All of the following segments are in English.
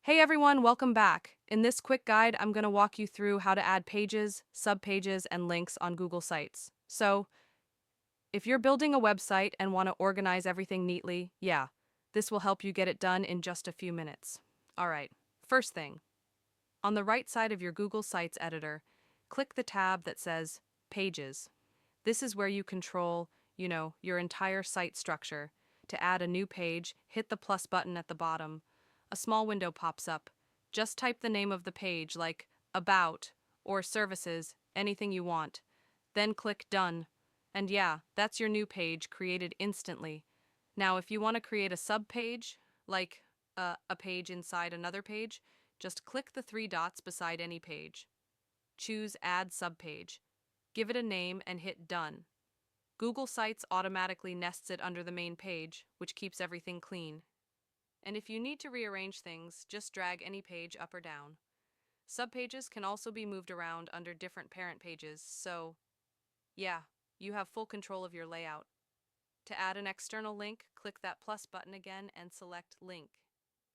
Hey everyone, welcome back. In this quick guide, I'm going to walk you through how to add pages, subpages, and links on Google Sites. So, if you're building a website and want to organize everything neatly, yeah, this will help you get it done in just a few minutes. All right, first thing, on the right side of your Google Sites editor, click the tab that says Pages. This is where you control, your entire site structure. To add a new page, hit the plus button at the bottom. A small window pops up. Just type the name of the page, like About or Services, anything you want. Then click Done. And yeah, that's your new page created instantly. Now, if you want to create a subpage, like a page inside another page, just click the three dots beside any page. Choose Add Subpage. Give it a name and hit Done. Google Sites automatically nests it under the main page, which keeps everything clean. And if you need to rearrange things, just drag any page up or down. Subpages can also be moved around under different parent pages, so yeah, you have full control of your layout. To add an external link, click that plus button again and select Link.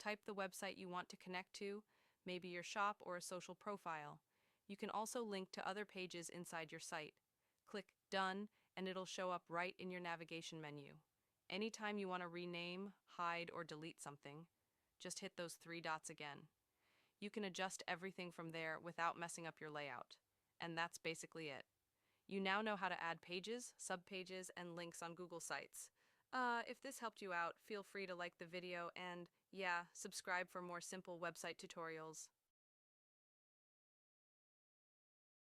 Type the website you want to connect to, maybe your shop or a social profile. You can also link to other pages inside your site. Click Done and it'll show up right in your navigation menu. Anytime you want to rename, hide, or delete something, just hit those three dots again. You can adjust everything from there without messing up your layout. And that's basically it. You now know how to add pages, subpages, and links on Google Sites. If this helped you out, feel free to like the video and, yeah, subscribe for more simple website tutorials.